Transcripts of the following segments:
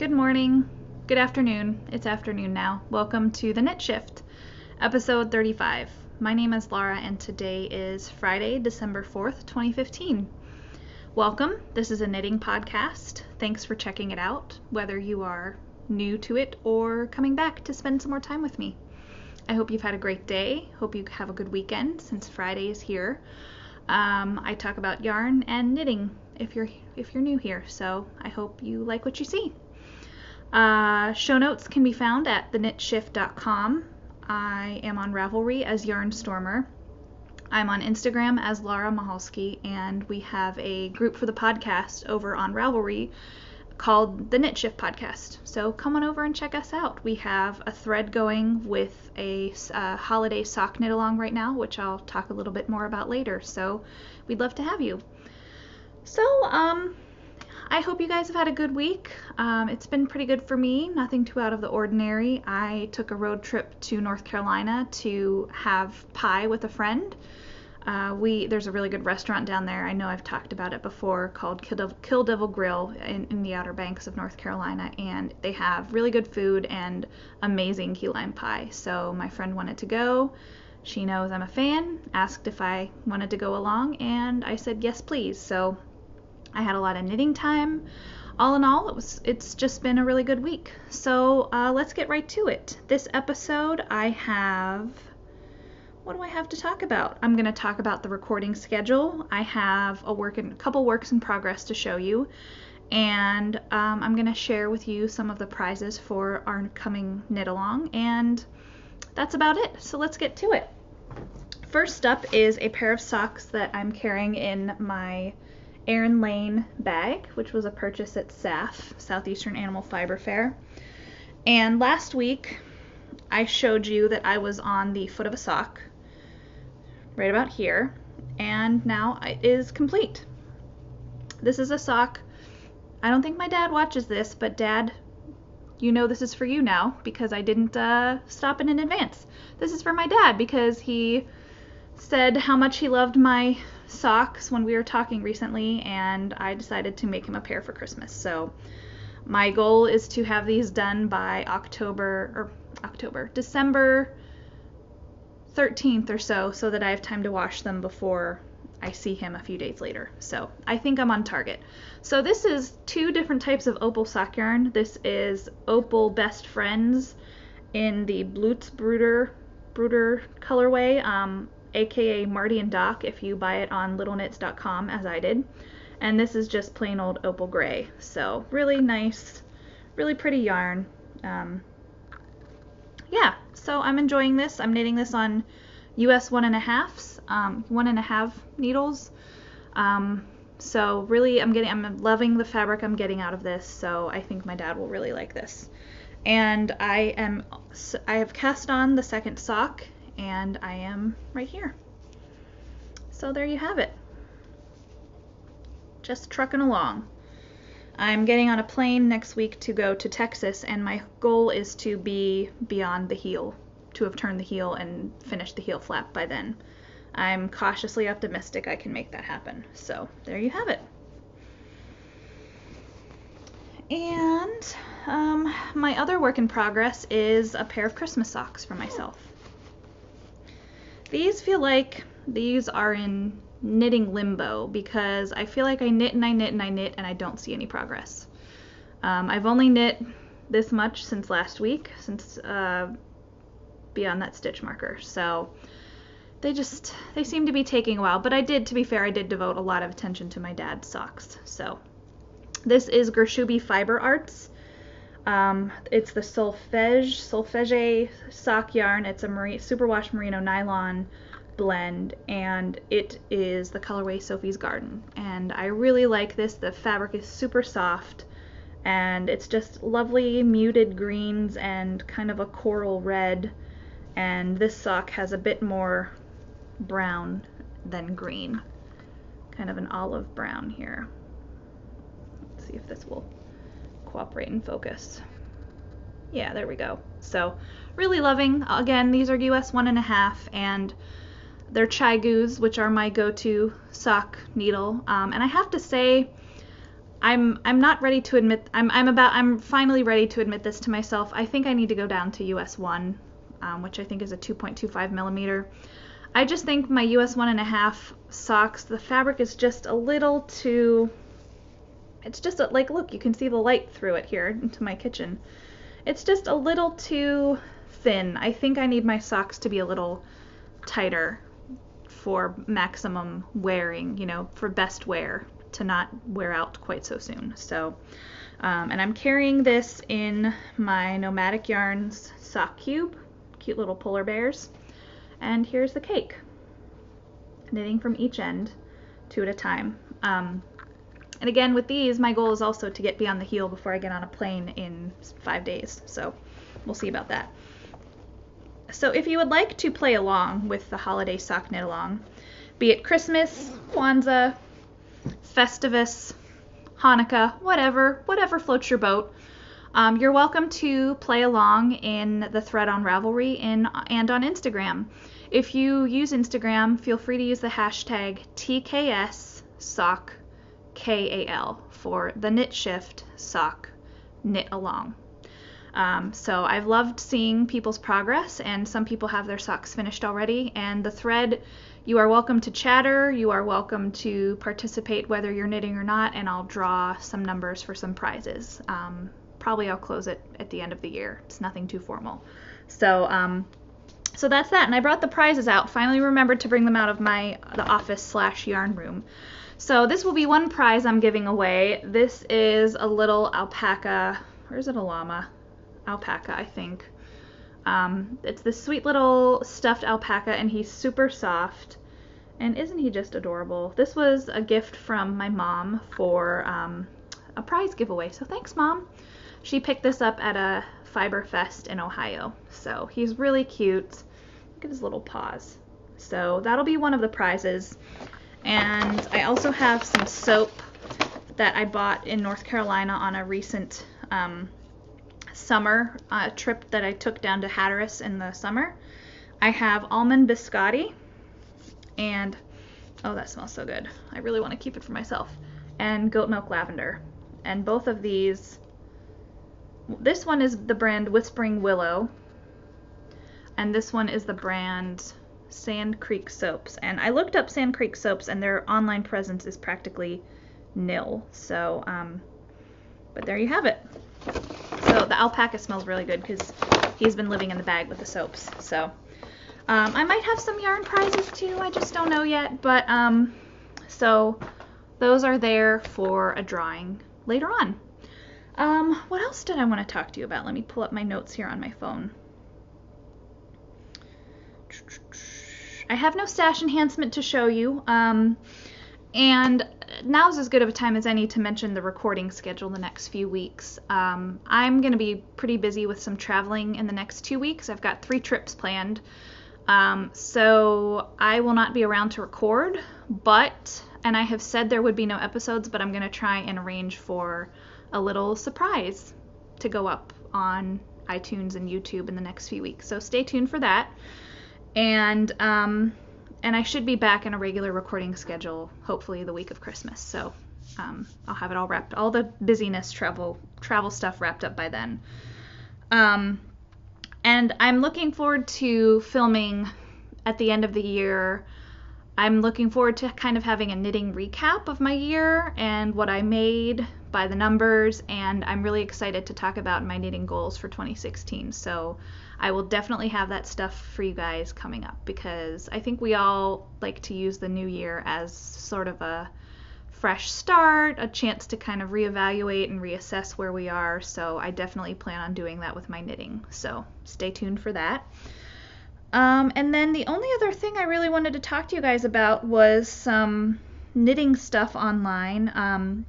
Good morning, good afternoon. It's afternoon now. Welcome to the Knit Shift, episode 35. My name is Laura and today is Friday, December 4th, 2015. Welcome. This is a knitting podcast. Thanks for checking it out, whether you are new to it or coming back to spend some more time with me. I hope you've had a great day. Hope you have a good weekend since Friday is here. I talk about yarn and knitting if you're new here, so I hope you like what you see. Show notes can be found at theknitshift.com. I am on Ravelry as Yarnstormer. I'm on Instagram as Laura Mahalski, and we have a group for the podcast over on Ravelry called the Knit Shift Podcast. So come on over and check us out. We have a thread going with a holiday sock knit along right now, which I'll talk a little bit more about later. So we'd love to have you. So, I hope you guys have had a good week. It's been pretty good for me, nothing too out of the ordinary. I took a road trip to North Carolina to have pie with a friend. There's a really good restaurant down there. I know I've talked about it before, called Kill Devil Grill in the Outer Banks of North Carolina, and they have really good food and amazing key lime pie. So my friend wanted to go. She knows I'm a fan, asked if I wanted to go along, and I said yes please. So I had a lot of knitting time. All in all, it's just been a really good week. So let's get right to it. This episode what do I have to talk about? I'm going to talk about the recording schedule. I have a couple works in progress to show you, and I'm going to share with you some of the prizes for our coming knit along, and that's about it. So let's get to it. First up is a pair of socks that I'm carrying in my Erin Lane bag, which was a purchase at SAF, Southeastern Animal Fiber Fair. And last week I showed you that I was on the foot of a sock right about here, and now it is complete. This is a sock. I don't think my dad watches this, but Dad, you know this is for you now because I didn't stop in advance. This is for my dad because he said how much he loved my socks when we were talking recently, and I decided to make him a pair for Christmas. So my goal is to have these done by December 13th or so that I have time to wash them before I see him a few days later. So I think I'm on target. So this is two different types of Opal sock yarn. This is Opal Best Friends in the Blutz Bruder colorway, aka Marty and Doc if you buy it on littleknits.com as I did. And this is just plain old opal gray. So really nice, really pretty yarn. Yeah, so I'm enjoying this. I'm knitting this on US 1.5 needles. So really I'm loving the fabric I'm getting out of this, so I think my dad will really like this. And I have cast on the second sock, and I am right here. So there you have it. Just trucking along. I'm getting on a plane next week to go to Texas, and my goal is to be beyond the heel, to have turned the heel and finished the heel flap by then. I'm cautiously optimistic I can make that happen. So there you have it. And my other work in progress is a pair of Christmas socks for myself. These feel like these are in knitting limbo because I feel like I knit and I knit and I knit and I don't see any progress. I've only knit this much since last week, since beyond that stitch marker. So they seem to be taking a while, but to be fair, I did devote a lot of attention to my dad's socks. So this is Gershubi Fiber Arts. It's the Solfege sock yarn. It's a superwash merino nylon blend, and it is the colorway Sophie's Garden. And I really like this. The fabric is super soft, and it's just lovely muted greens and kind of a coral red. And this sock has a bit more brown than green, kind of an olive brown here. Let's see if this will cooperate and focus. Yeah, there we go. So really loving. Again, these are US 1.5, and they're Chai Goos, which are my go-to sock needle. And I have to say, I'm not ready to admit I'm finally ready to admit this to myself. I think I need to go down to US 1, which I think is a 2.25 millimeter. I just think my US 1.5 socks, the fabric is just a little too, it's just like, look, you can see the light through it here into my kitchen. It's just a little too thin. I think I need my socks to be a little tighter for maximum wearing, for best wear, to not wear out quite so soon. So, and I'm carrying this in my Nomadic Yarns sock cube, cute little polar bears. And here's the cake, knitting from each end, 2 at a time. And again, with these, my goal is also to get beyond the heel before I get on a plane in 5 days. So we'll see about that. So if you would like to play along with the holiday sock knit along, be it Christmas, Kwanzaa, Festivus, Hanukkah, whatever floats your boat, you're welcome to play along in the thread on Ravelry and on Instagram. If you use Instagram, feel free to use the hashtag TKSSockKAL for the Knit Shift Sock Knit Along. So I've loved seeing people's progress, and some people have their socks finished already. And the thread, you are welcome to chatter, you are welcome to participate whether you're knitting or not, and I'll draw some numbers for some prizes. Probably I'll close it at the end of the year. It's nothing too formal. So that's that. And I brought the prizes out. Finally remembered to bring them out of the office/yarn room. So this will be one prize I'm giving away. This is a little alpaca. Or is it a llama? Alpaca, I think. It's this sweet little stuffed alpaca, and he's super soft. And isn't he just adorable? This was a gift from my mom for a prize giveaway. So thanks, Mom. She picked this up at a Fiber Fest in Ohio. So he's really cute. Look at his little paws. So that'll be one of the prizes. And I also have some soap that I bought in North Carolina on a recent summer trip that I took down to Hatteras in the summer. I have almond biscotti, and oh, that smells so good. I really want to keep it for myself. And goat milk lavender. And both of these, this one is the brand Whispering Willow, and this one is the brand Sand Creek Soaps. And I looked up Sand Creek Soaps, and their online presence is practically nil. So, but there you have it. So the alpaca smells really good because he's been living in the bag with the soaps. So I might have some yarn prizes too. I just don't know yet. But so those are there for a drawing later on. What else did I want to talk to you about? Let me pull up my notes here on my phone. I have no stash enhancement to show you. And now's as good of a time as any to mention the recording schedule the next few weeks. I'm going to be pretty busy with some traveling in the next 2 weeks. I've got 3 trips planned. So I will not be around to record, and I have said there would be no episodes, but I'm going to try and arrange for a little surprise to go up on iTunes and YouTube in the next few weeks. So stay tuned for that. And I should be back in a regular recording schedule, hopefully the week of Christmas. So I'll have it all wrapped, all the busyness, travel stuff wrapped up by then. And I'm looking forward to filming at the end of the year. I'm looking forward to kind of having a knitting recap of my year and what I made by the numbers, and I'm really excited to talk about my knitting goals for 2016. So I will definitely have that stuff for you guys coming up, because I think we all like to use the new year as sort of a fresh start, a chance to kind of reevaluate and reassess where we are. So I definitely plan on doing that with my knitting. So stay tuned for that. And then the only other thing I really wanted to talk to you guys about was some knitting stuff online.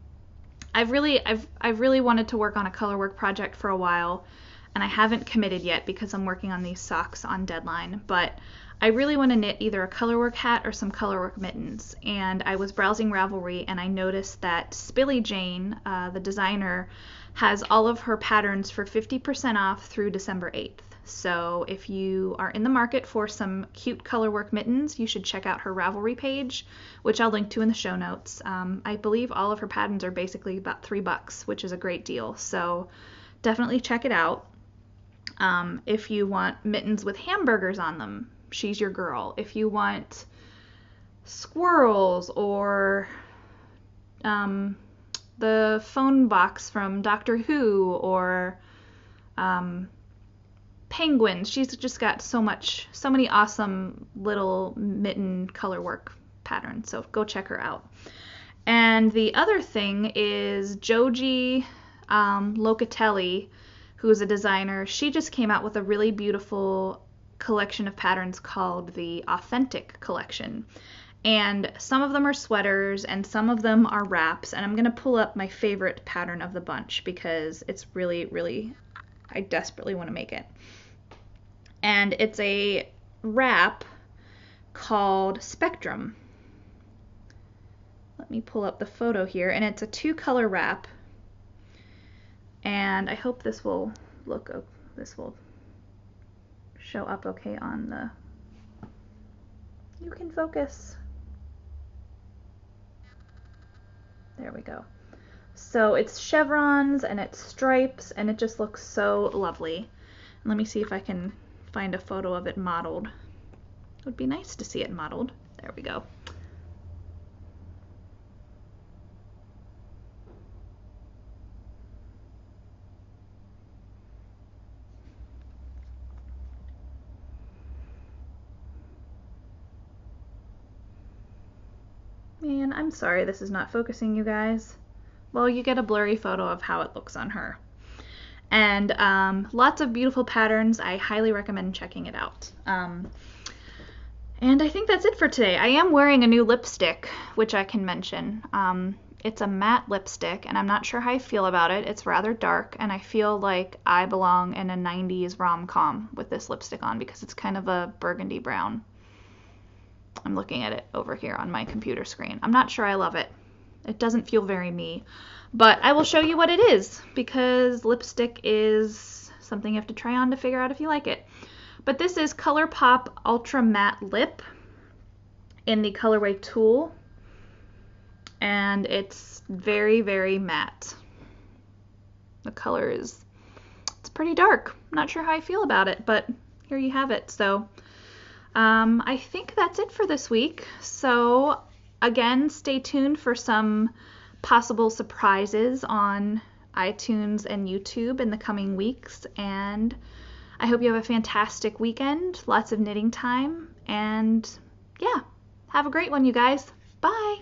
I've really wanted to work on a colorwork project for a while, and I haven't committed yet because I'm working on these socks on deadline, but I really want to knit either a colorwork hat or some colorwork mittens. And I was browsing Ravelry, and I noticed that Spilly Jane, the designer, has all of her patterns for 50% off through December 8th. So if you are in the market for some cute colorwork mittens, you should check out her Ravelry page, which I'll link to in the show notes. I believe all of her patterns are basically about $3, which is a great deal. So definitely check it out. If you want mittens with hamburgers on them, she's your girl. If you want squirrels or the phone box from Doctor Who or penguins, she's just got so many awesome little mitten colorwork patterns. So go check her out. And the other thing is Joji Locatelli, who's a designer. She just came out with a really beautiful collection of patterns called the Authentic Collection. And some of them are sweaters and some of them are wraps. And I'm going to pull up my favorite pattern of the bunch because it's really, really, I desperately want to make it. And it's a wrap called Spectrum. Let me pull up the photo here. And it's a 2-color wrap. And I hope this will show up okay on the, you can focus. There we go. So it's chevrons and it's stripes and it just looks so lovely. Let me see if I can find a photo of it modeled. It would be nice to see it modeled. There we go. Man, I'm sorry this is not focusing, you guys. Well, you get a blurry photo of how it looks on her. And lots of beautiful patterns. I highly recommend checking it out. And I think that's it for today. I am wearing a new lipstick, which I can mention. It's a matte lipstick, and I'm not sure how I feel about it. It's rather dark, and I feel like I belong in a 90s rom-com with this lipstick on because it's kind of a burgundy brown. I'm looking at it over here on my computer screen. I'm not sure I love it. It doesn't feel very me. But I will show you what it is because lipstick is something you have to try on to figure out if you like it. But this is ColourPop Ultra Matte Lip in the colorway Tulle. And it's very, very matte. The color it's pretty dark. I'm not sure how I feel about it, but here you have it. So I think that's it for this week. So again, stay tuned for some possible surprises on iTunes and YouTube in the coming weeks. And I hope you have a fantastic weekend, lots of knitting time, and yeah, have a great one, you guys. Bye!